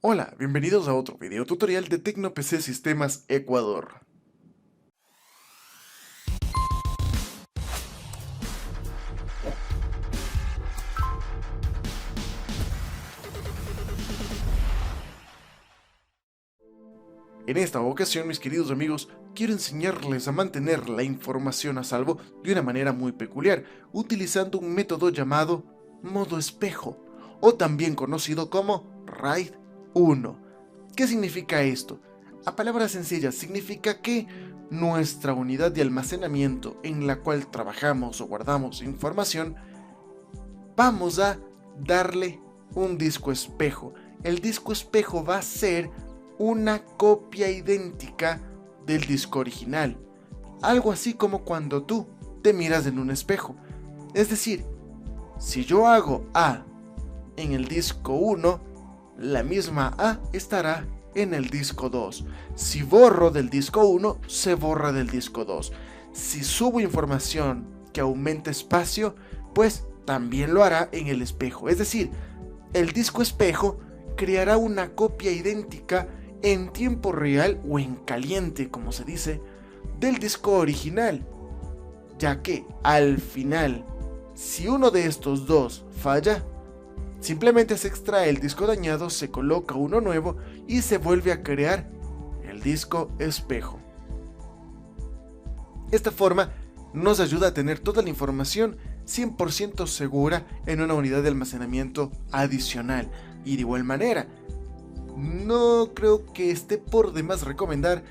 Hola, bienvenidos a otro video tutorial de TecnoPC Sistemas Ecuador. En esta ocasión, mis queridos amigos, quiero enseñarles a mantener la información a salvo de una manera muy peculiar, utilizando un método llamado modo espejo, o también conocido como RAID 1. ¿Qué significa esto? A palabras sencillas, significa que nuestra unidad de almacenamiento en la cual trabajamos o guardamos información, vamos a darle un disco espejo. El disco espejo va a ser una copia idéntica del disco original. Algo así como cuando tú te miras en un espejo. Es decir, si yo hago A en el disco 1, la misma A estará en el disco 2. Si borro del disco 1, se borra del disco 2. Si subo información que aumente espacio, pues también lo hará en el espejo. Es decir, el disco espejo creará una copia idéntica en tiempo real o en caliente, como se dice, del disco original, ya que al final, si uno de estos dos falla, simplemente se extrae el disco dañado, se coloca uno nuevo y se vuelve a crear el disco espejo. Esta forma nos ayuda a tener toda la información 100% segura en una unidad de almacenamiento adicional. Y de igual manera, no creo que esté por demás recomendar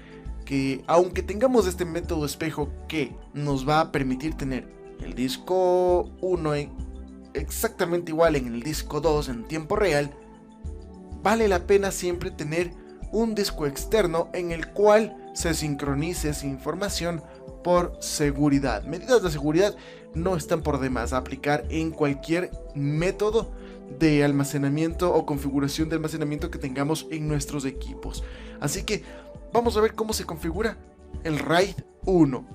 que, aunque tengamos este método espejo que nos va a permitir tener el disco 1 exactamente igual en el disco 2 en tiempo real, vale la pena siempre tener un disco externo en el cual se sincronice esa información por seguridad. Medidas de seguridad no están por demás a aplicar en cualquier método de almacenamiento o configuración de almacenamiento que tengamos en nuestros equipos. Así que vamos a ver cómo se configura el RAID 1.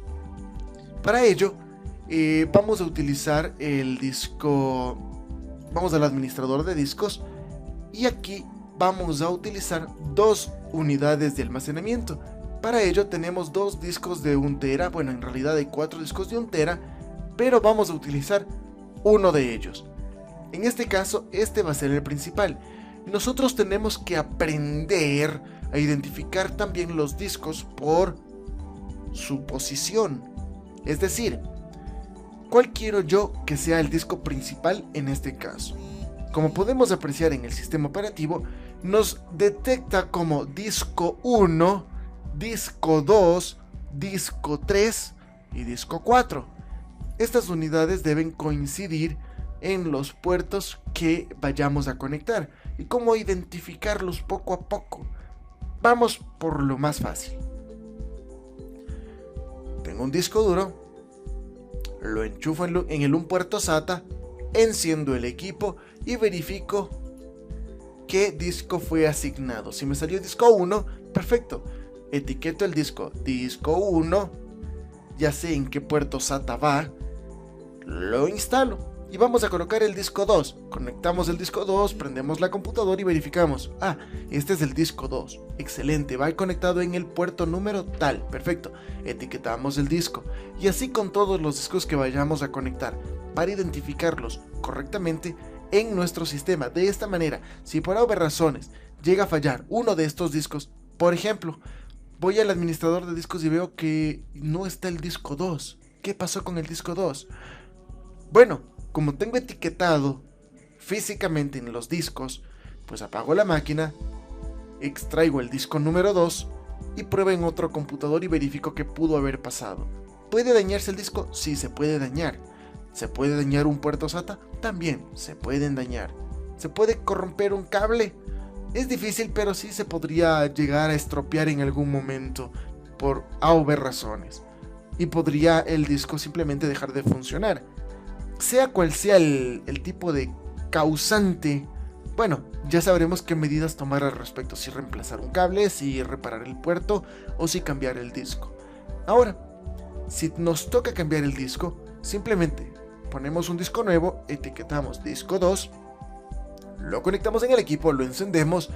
Para ello vamos a utilizar el disco, vamos al administrador de discos y aquí vamos a utilizar dos unidades de almacenamiento. Para ello tenemos dos discos de 1 tera, bueno, en realidad hay 4 discos de 1 tera, pero vamos a utilizar uno de ellos. En este caso, este va a ser el principal. Nosotros tenemos que aprender a identificar también los discos por su posición. Es decir, ¿cuál quiero yo que sea el disco principal en este caso? Como podemos apreciar en el sistema operativo, nos detecta como disco 1, disco 2, disco 3 y disco 4. Estas unidades deben coincidir en los puertos que vayamos a conectar. ¿Y cómo identificarlos poco a poco? Vamos por lo más fácil. Tengo un disco duro, lo enchufo en un puerto SATA, enciendo el equipo y verifico qué disco fue asignado. Si me salió disco 1, perfecto. Etiqueto el disco 1, ya sé en qué puerto SATA va, lo instalo. Y vamos a colocar el disco 2. Conectamos el disco 2, prendemos la computadora y verificamos. Ah, este es el disco 2. Excelente, va conectado en el puerto número tal. Perfecto. Etiquetamos el disco. Y así con todos los discos que vayamos a conectar, para identificarlos correctamente en nuestro sistema. De esta manera, si por obvias razones llega a fallar uno de estos discos, por ejemplo, voy al administrador de discos y veo que no está el disco 2. ¿Qué pasó con el disco 2? Bueno, como tengo etiquetado físicamente en los discos, pues apago la máquina, extraigo el disco número 2 y pruebo en otro computador y verifico qué pudo haber pasado. ¿Puede dañarse el disco? Sí, se puede dañar. ¿Se puede dañar un puerto SATA? También se pueden dañar. ¿Se puede corromper un cable? Es difícil, pero sí se podría llegar a estropear en algún momento por obvias razones. Y podría el disco simplemente dejar de funcionar. Sea cual sea el tipo de causante, bueno, ya sabremos qué medidas tomar al respecto, si reemplazar un cable, si reparar el puerto o si cambiar el disco. Ahora, si nos toca cambiar el disco, simplemente ponemos un disco nuevo, etiquetamos disco 2, lo conectamos en el equipo, lo encendemos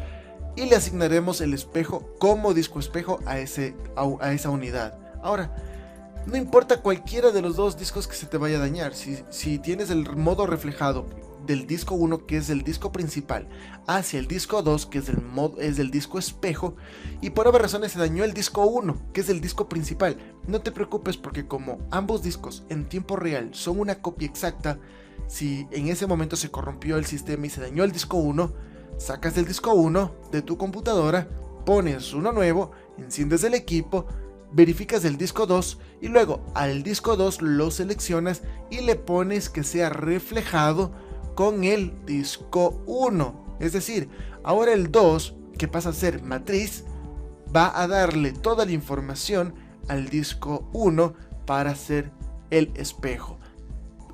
y le asignaremos el espejo como disco espejo a esa unidad. Ahora, no importa cualquiera de los dos discos que se te vaya a dañar, si tienes el modo reflejado del disco 1, que es el disco principal, hacia el disco 2, que es el disco espejo, y por obvias razones se dañó el disco 1, que es el disco principal, no te preocupes, porque como ambos discos en tiempo real son una copia exacta, si en ese momento se corrompió el sistema y se dañó el disco 1, sacas el disco 1 de tu computadora, pones uno nuevo, enciendes el equipo, verificas el disco 2 y luego al disco 2 lo seleccionas y le pones que sea reflejado con el disco 1. Es decir, ahora el 2, que pasa a ser matriz, va a darle toda la información al disco 1 para hacer el espejo.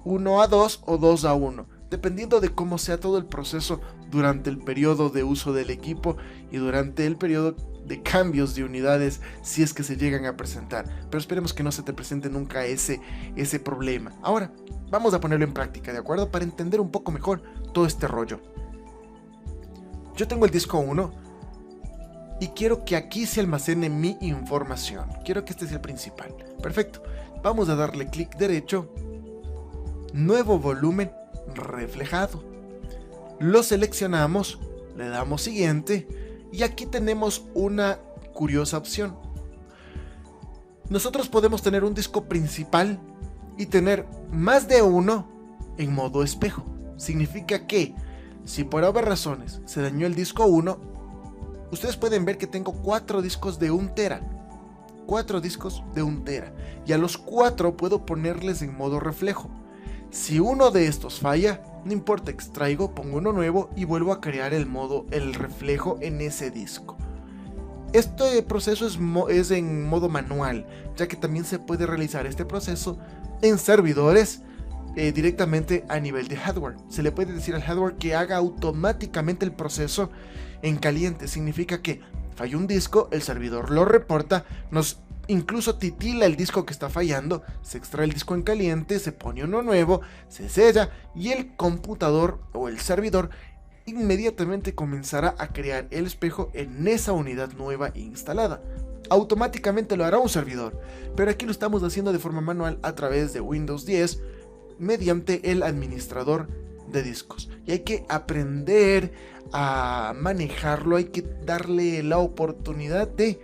1 a 2 o 2 a 1, dependiendo de cómo sea todo el proceso durante el periodo de uso del equipo y durante el periodo de cambios de unidades, si es que se llegan a presentar. Pero esperemos que no se te presente nunca ese problema. Ahora, vamos a ponerlo en práctica, ¿de acuerdo? Para entender un poco mejor todo este rollo. Yo tengo el disco 1 y quiero que aquí se almacene mi información. Quiero que este sea el principal. Perfecto. Vamos a darle clic derecho. Nuevo volumen reflejado. Lo seleccionamos, le damos siguiente y aquí tenemos una curiosa opción. Nosotros podemos tener un disco principal y tener más de uno en modo espejo. Significa que si por obvias razones se dañó el disco 1, ustedes pueden ver que tengo 4 discos de 1 tera. 4 discos de 1 tera. Y a los 4 puedo ponerles en modo reflejo. Si uno de estos falla, no importa, extraigo, pongo uno nuevo y vuelvo a crear el reflejo en ese disco. Este proceso es en modo manual, ya que también se puede realizar este proceso en servidores directamente a nivel de hardware. Se le puede decir al hardware que haga automáticamente el proceso en caliente. Significa que falla un disco, el servidor lo reporta, incluso titila el disco que está fallando, se extrae el disco en caliente, se pone uno nuevo, se sella y el computador o el servidor inmediatamente comenzará a crear el espejo en esa unidad nueva instalada. Automáticamente lo hará un servidor, pero aquí lo estamos haciendo de forma manual a través de Windows 10 mediante el administrador de discos. Y hay que aprender a manejarlo, hay que darle la oportunidad de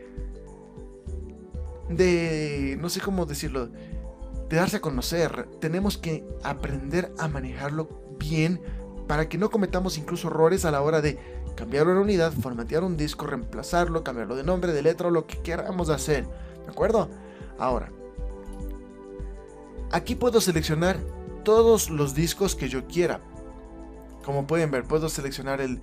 no sé cómo decirlo, de darse a conocer. Tenemos que aprender a manejarlo bien para que no cometamos incluso errores a la hora de cambiar una unidad, formatear un disco, reemplazarlo, cambiarlo de nombre, de letra o lo que queramos hacer, ¿de acuerdo? Ahora, aquí puedo seleccionar todos los discos que yo quiera. Como pueden ver, puedo seleccionar este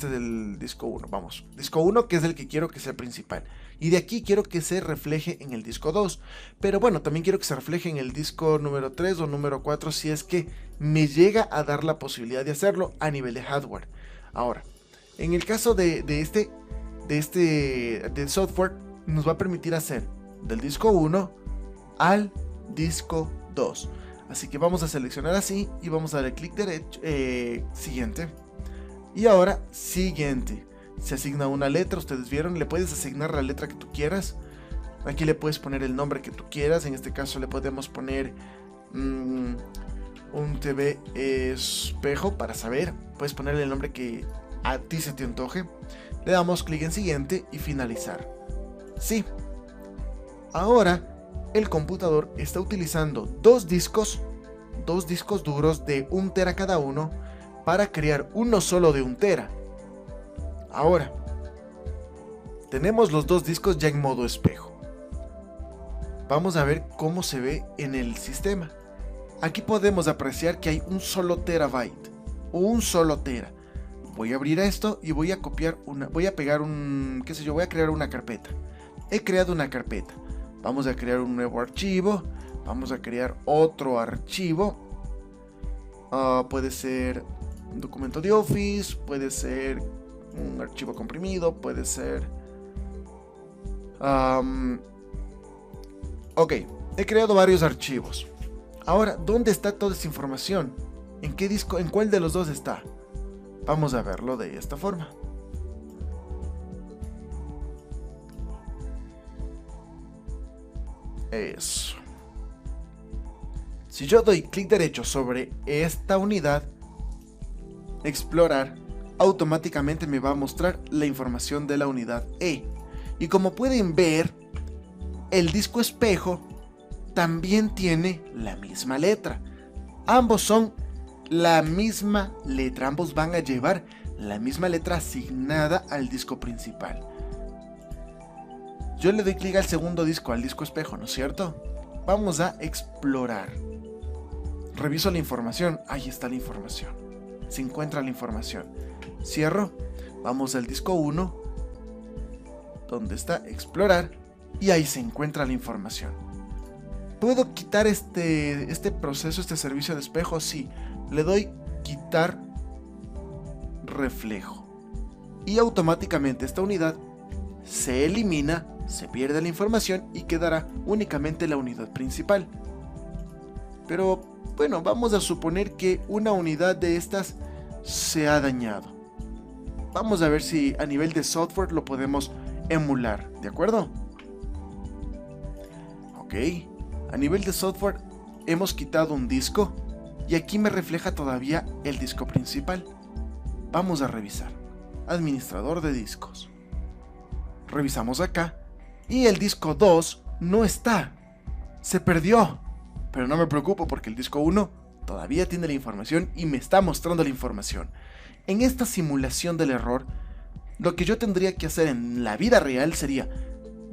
es el disco 1, vamos. Disco 1, que es el que quiero que sea principal. Y de aquí quiero que se refleje en el disco 2. Pero bueno, también quiero que se refleje en el disco número 3 o número 4 si es que me llega a dar la posibilidad de hacerlo a nivel de hardware. Ahora, en el caso de software, nos va a permitir hacer del disco 1 al disco 2. Así que vamos a seleccionar así y vamos a darle clic derecho, siguiente. Y ahora siguiente. Se asigna una letra, ustedes vieron, le puedes asignar la letra que tú quieras. Aquí le puedes poner el nombre que tú quieras. En este caso le podemos poner un TV espejo para saber. Puedes ponerle el nombre que a ti se te antoje. Le damos clic en siguiente y finalizar. Sí. Ahora el computador está utilizando dos discos duros de 1 tera cada uno para crear uno solo de 1 tera. Ahora, tenemos los dos discos ya en modo espejo. Vamos a ver cómo se ve en el sistema. Aquí podemos apreciar que hay un solo terabyte, un solo tera. Voy a abrir esto y voy a copiar voy a pegar voy a crear una carpeta. He creado una carpeta. Vamos a crear un nuevo archivo. Vamos a crear otro archivo. Puede ser un documento de Office. Puede ser un archivo comprimido. Puede ser... ok, he creado varios archivos. Ahora, ¿dónde está toda esa información? ¿En qué disco? ¿En cuál de los dos está? Vamos a verlo de esta forma. Eso. Si yo doy clic derecho sobre esta unidad, explorar, automáticamente me va a mostrar la información de la unidad E. Y como pueden ver, el disco espejo también tiene la misma letra. Ambos son la misma letra, ambos van a llevar la misma letra asignada al disco principal. Yo le doy clic al segundo disco, al disco espejo, ¿no es cierto? Vamos a explorar. Reviso la información, ahí está la información. Se encuentra la información. Cierro, vamos al disco 1, donde está explorar, y ahí se encuentra la información. ¿Puedo quitar este proceso, este servicio de espejo? Sí, le doy quitar reflejo. Y automáticamente esta unidad se elimina, se pierde la información y quedará únicamente la unidad principal. Pero bueno, vamos a suponer que una unidad de estas se ha dañado. Vamos a ver si a nivel de software lo podemos emular, ¿de acuerdo? Ok, a nivel de software hemos quitado un disco y aquí me refleja todavía el disco principal. Vamos a revisar. Administrador de discos. Revisamos acá y el disco 2 no está. Se perdió. Pero no me preocupo porque el disco 1 todavía tiene la información y me está mostrando la información. En esta simulación del error, lo que yo tendría que hacer en la vida real sería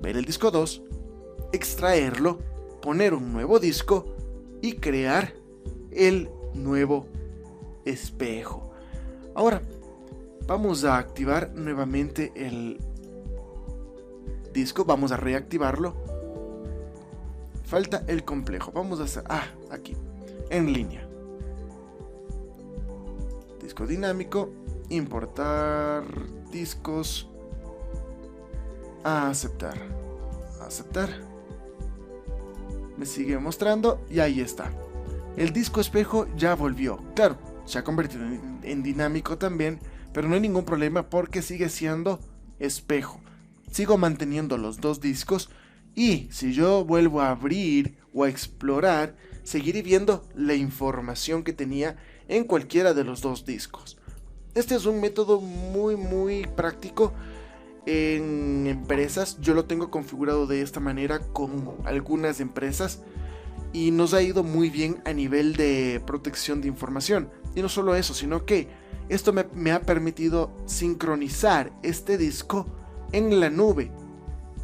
ver el disco 2, extraerlo, poner un nuevo disco y crear el nuevo espejo. Ahora, vamos a activar nuevamente el disco, vamos a reactivarlo. Falta el complejo, vamos a hacer, aquí, en línea. Disco dinámico, importar discos, aceptar. Me sigue mostrando y ahí está. El disco espejo ya volvió. Claro, se ha convertido en dinámico también, pero no hay ningún problema porque sigue siendo espejo. Sigo manteniendo los dos discos y si yo vuelvo a abrir o a explorar, seguiré viendo la información que tenía en cualquiera de los dos discos. Este es un método muy práctico en empresas. Yo lo tengo configurado de esta manera con algunas empresas y nos ha ido muy bien a nivel de protección de información. Y no solo eso, sino que esto me ha permitido sincronizar este disco en la nube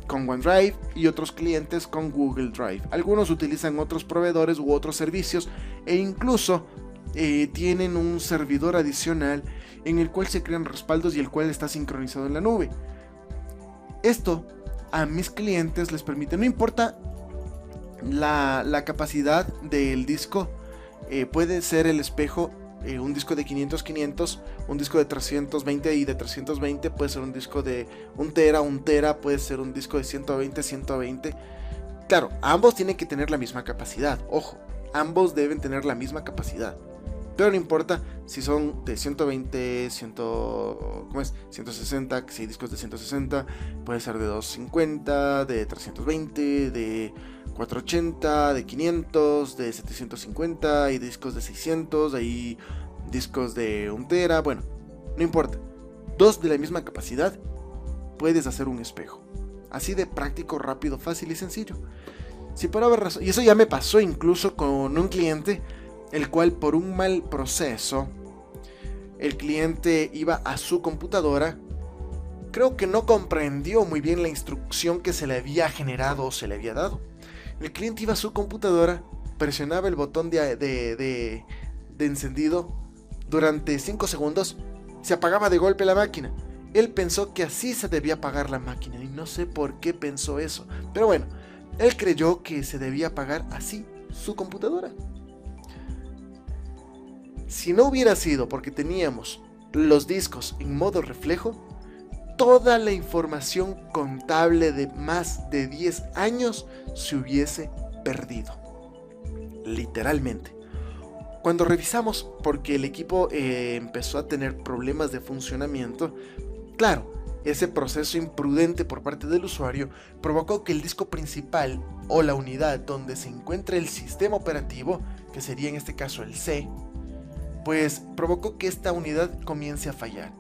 con OneDrive y otros clientes con Google Drive. Algunos utilizan otros proveedores u otros servicios e incluso tienen un servidor adicional en el cual se crean respaldos y el cual está sincronizado en la nube. Esto a mis clientes les permite, no importa la capacidad del disco, puede ser el espejo un disco de 500, un disco de 320 y de 320, puede ser un disco de 1 tera, puede ser un disco de 120. Claro, ambos tienen que tener la misma capacidad, ojo, ambos deben tener la misma capacidad. Pero no importa si son de 120, 160, si hay discos de 160, puede ser de 250, de 320, de 480, de 500, de 750, hay discos de 600, hay discos de 1 tera, bueno, no importa. Dos de la misma capacidad, puedes hacer un espejo. Así de práctico, rápido, fácil y sencillo. Si por haber razón, y eso ya me pasó incluso con un cliente, el cual por un mal proceso, el cliente iba a su computadora, creo que no comprendió muy bien la instrucción que se le había generado o se le había dado. El cliente iba a su computadora, presionaba el botón de encendido durante 5 segundos, se apagaba de golpe la máquina. Él pensó que así se debía apagar la máquina y no sé por qué pensó eso, pero bueno, él creyó que se debía apagar así su computadora. Si no hubiera sido porque teníamos los discos en modo reflejo, toda la información contable de más de 10 años se hubiese perdido. Literalmente. Cuando revisamos, porque el equipo empezó a tener problemas de funcionamiento, claro, Ese proceso imprudente por parte del usuario provocó que el disco principal o la unidad donde se encuentra el sistema operativo, que sería en este caso el C, pues provocó que esta unidad comience a fallar.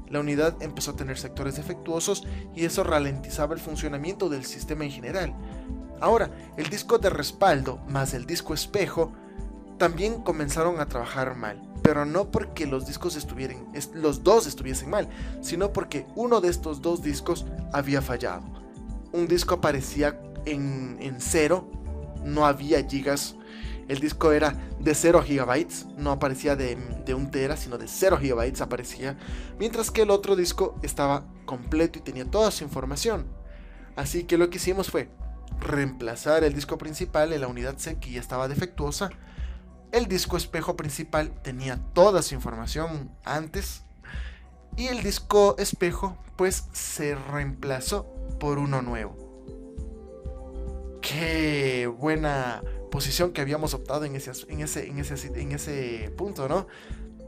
La unidad empezó a tener sectores defectuosos y eso ralentizaba el funcionamiento del sistema en general. Ahora, el disco de respaldo más el disco espejo también comenzaron a trabajar mal, pero no porque los dos estuviesen mal, sino porque uno de estos dos discos había fallado. Un disco aparecía en 0, no había gigas, el disco era de 0 gigabytes, no aparecía de 1 tera, sino de 0 gigabytes aparecía, mientras que el otro disco estaba completo y tenía toda su información. Así que lo que hicimos fue reemplazar el disco principal en la unidad C, que ya estaba defectuosa. El disco espejo principal tenía toda su información antes y el disco espejo pues se reemplazó por uno nuevo. Qué buena posición que habíamos optado en ese punto, ¿no?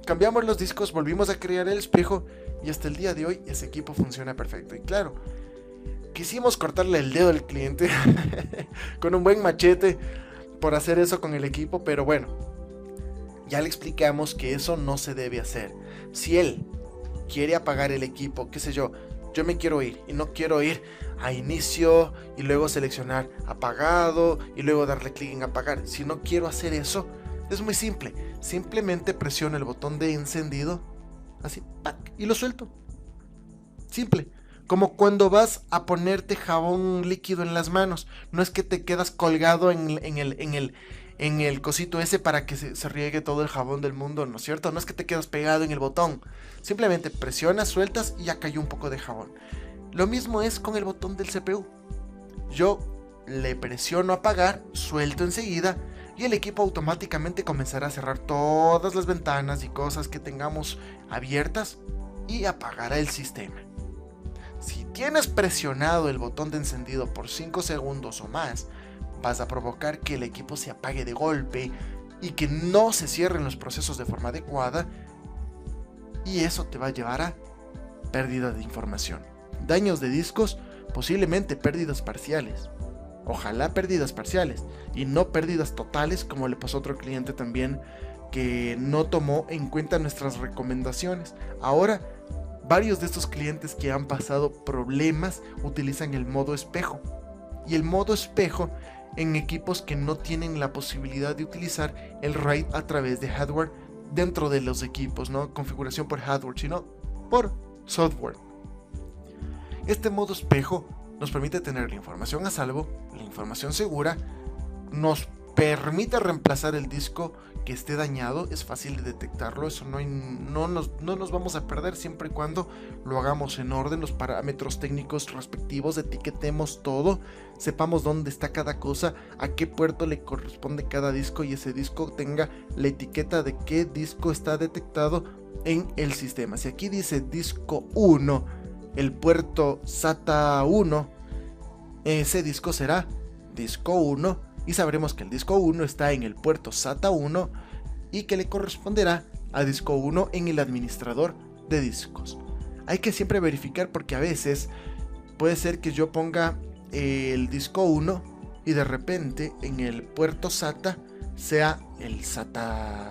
Cambiamos los discos, volvimos a crear el espejo y hasta el día de hoy ese equipo funciona perfecto. Y claro, quisimos cortarle el dedo al cliente con un buen machete por hacer eso con el equipo, pero bueno, ya le explicamos que eso no se debe hacer. Si él quiere apagar el equipo, qué sé yo me quiero ir y no quiero ir a inicio y luego seleccionar apagado y luego darle clic en apagar. Si no quiero hacer eso, es muy simple. Simplemente presiono el botón de encendido, así, ¡pac!, y lo suelto. Simple. Como cuando vas a ponerte jabón líquido en las manos. No es que te quedas colgado en el cosito ese para que se riegue todo el jabón del mundo, ¿no es cierto? No es que te quedas pegado en el botón. Simplemente presionas, sueltas y ya cayó un poco de jabón. Lo mismo es con el botón del CPU. Yo le presiono apagar, suelto enseguida y el equipo automáticamente comenzará a cerrar todas las ventanas y cosas que tengamos abiertas y apagará el sistema. Si tienes presionado el botón de encendido por 5 segundos o más, vas a provocar que el equipo se apague de golpe y que no se cierren los procesos de forma adecuada, y eso te va a llevar a pérdida de información, daños de discos, posiblemente pérdidas parciales. Ojalá pérdidas parciales y no pérdidas totales, como le pasó a otro cliente también que no tomó en cuenta nuestras recomendaciones. Ahora, varios de estos clientes que han pasado problemas utilizan el modo espejo. Y el modo espejo en equipos que no tienen la posibilidad de utilizar el RAID a través de hardware dentro de los equipos, no configuración por hardware, sino por software. Este modo espejo nos permite tener la información a salvo, la información segura, nos permite reemplazar el disco que esté dañado, es fácil de detectarlo, eso no nos vamos a perder siempre y cuando lo hagamos en orden, los parámetros técnicos respectivos, etiquetemos todo, sepamos dónde está cada cosa, a qué puerto le corresponde cada disco y ese disco tenga la etiqueta de qué disco está detectado en el sistema. Si aquí dice disco 1, el puerto SATA 1, ese disco será disco 1 y sabremos que el disco 1 está en el puerto SATA 1 y que le corresponderá a disco 1 en el administrador de discos. Hay que siempre verificar porque a veces puede ser que yo ponga el disco 1 y de repente en el puerto SATA sea el SATA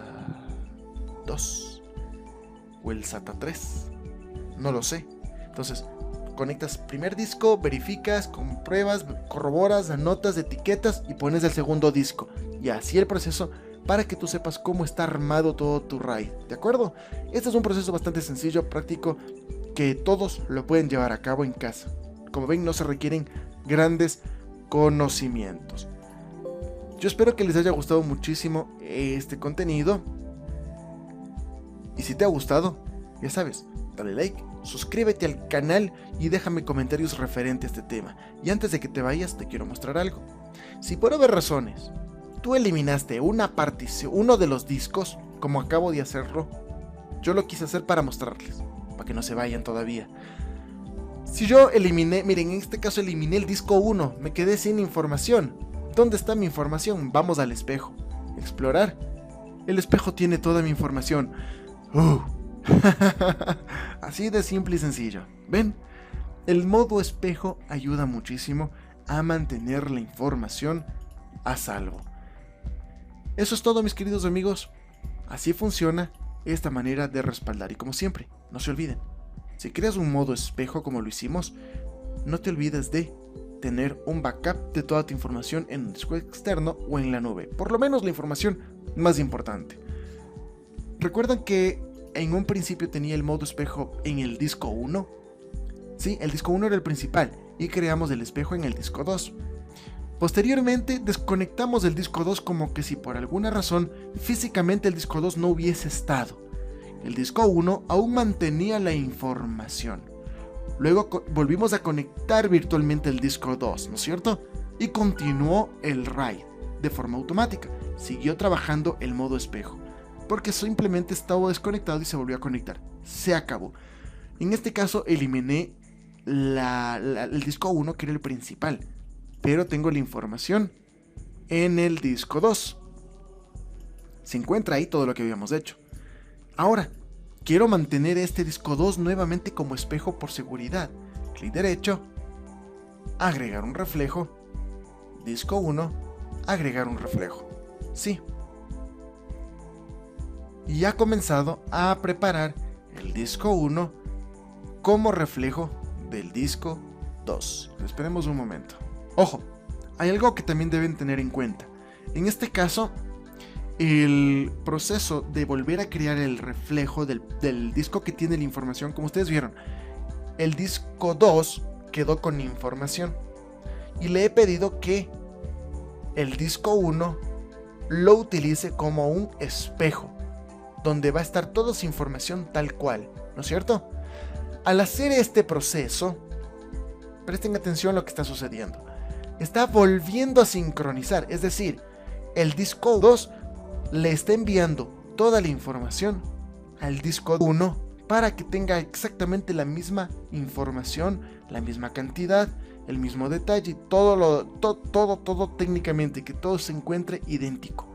2 o el SATA 3, no lo sé. Entonces conectas primer disco, verificas, compruebas, corroboras, anotas, etiquetas y pones el segundo disco. Y así el proceso para que tú sepas cómo está armado todo tu RAID, ¿de acuerdo? Este es un proceso bastante sencillo, práctico, que todos lo pueden llevar a cabo en casa. Como ven, no se requieren grandes conocimientos. Yo espero que les haya gustado muchísimo este contenido. Y si te ha gustado, ya sabes, dale like, suscríbete al canal y déjame comentarios referentes a este tema. Y antes de que te vayas, te quiero mostrar algo. Si por haber razones tú eliminaste una partición, uno de los discos, como acabo de hacerlo, yo lo quise hacer para mostrarles, para que no se vayan todavía. Si yo eliminé, miren, en este caso eliminé el disco 1, me quedé sin información. ¿Dónde está mi información? Vamos al espejo. Explorar. El espejo tiene toda mi información. Así de simple y sencillo. ¿Ven? El modo espejo ayuda muchísimo a mantener la información a salvo. Eso es todo, mis queridos amigos. Así funciona esta manera de respaldar. Y como siempre, no se olviden, si creas un modo espejo como lo hicimos, no te olvides de tener un backup de toda tu información en un disco externo o en la nube. Por lo menos la información más importante. ¿Recuerdan que en un principio tenía el modo espejo en el disco 1? Sí, el disco 1 era el principal y creamos el espejo en el disco 2. Posteriormente desconectamos el disco 2 como que si por alguna razón físicamente el disco 2 no hubiese estado. El disco 1 aún mantenía la información. Luego volvimos a conectar virtualmente el disco 2, ¿no es cierto? Y continuó el RAID de forma automática. Siguió trabajando el modo espejo, porque simplemente estaba desconectado y se volvió a conectar. Se acabó. En este caso eliminé el disco 1, que era el principal, pero tengo la información en el disco 2. Se encuentra ahí todo lo que habíamos hecho. Ahora, quiero mantener este disco 2 nuevamente como espejo por seguridad. Clic derecho, agregar un reflejo, disco 1, agregar un reflejo. Sí. Y ha comenzado a preparar el disco 1 como reflejo del disco 2. Esperemos un momento. Ojo, hay algo que también deben tener en cuenta. En este caso, el proceso de volver a crear el reflejo del disco que tiene la información, como ustedes vieron, el disco 2 quedó con información y le he pedido que el disco 1 lo utilice como un espejo donde va a estar toda su información tal cual, ¿no es cierto? Al hacer este proceso, presten atención a lo que está sucediendo. Está volviendo a sincronizar, es decir, el disco 2 le está enviando toda la información al disco 1 para que tenga exactamente la misma información, la misma cantidad, el mismo detalle, todo técnicamente, que todo se encuentre idéntico.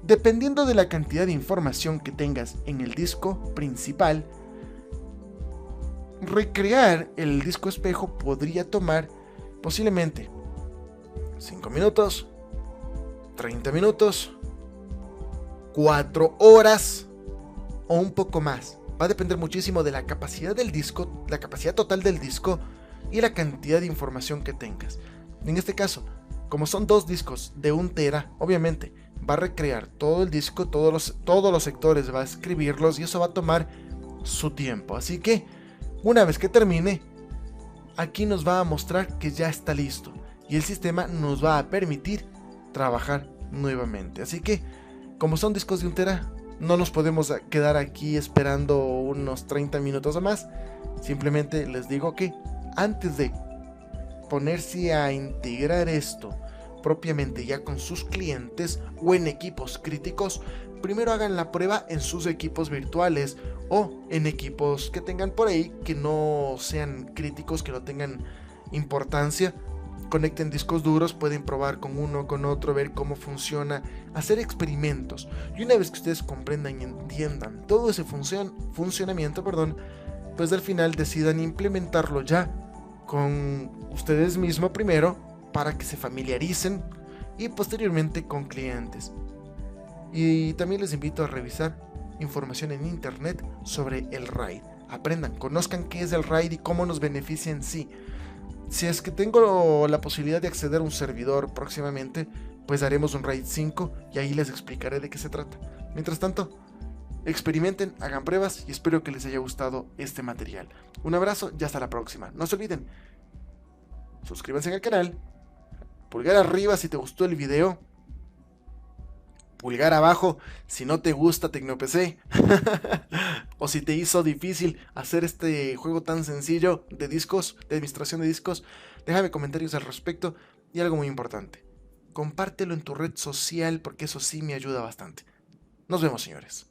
Dependiendo de la cantidad de información que tengas en el disco principal, recrear el disco espejo podría tomar posiblemente 5 minutos, 30 minutos, 4 horas o un poco más. Va a depender muchísimo de la capacidad del disco, la capacidad total del disco y la cantidad de información que tengas. En este caso, como son dos discos de 1 tera, obviamente va a recrear todo el disco, todos los sectores, va a escribirlos y eso va a tomar su tiempo. Así que una vez que termine, aquí nos va a mostrar que ya está listo y el sistema nos va a permitir trabajar nuevamente. Así que, como son discos de 1 tera, no nos podemos quedar aquí esperando unos 30 minutos o más. Simplemente les digo que antes de ponerse a integrar esto propiamente ya con sus clientes o en equipos críticos, primero hagan la prueba en sus equipos virtuales o en equipos que tengan por ahí que no sean críticos, que no tengan importancia. Conecten discos duros, pueden probar con uno, con otro, ver cómo funciona, hacer experimentos. Y una vez que ustedes comprendan y entiendan todo ese funcionamiento, pues al final decidan implementarlo ya con ustedes mismos primero, para que se familiaricen, y posteriormente con clientes. Y también les invito a revisar información en internet sobre el RAID. Aprendan, conozcan qué es el RAID y cómo nos beneficia en sí. Si es que tengo la posibilidad de acceder a un servidor próximamente, pues haremos un RAID 5 y ahí les explicaré de qué se trata. Mientras tanto, experimenten, hagan pruebas y espero que les haya gustado este material. Un abrazo y hasta la próxima. No se olviden, suscríbanse al canal, pulgar arriba si te gustó el video, pulgar abajo si no te gusta TecnoPC o si te hizo difícil hacer este juego tan sencillo de discos, de administración de discos. Déjame comentarios al respecto y algo muy importante, compártelo en tu red social porque eso sí me ayuda bastante. Nos vemos, señores.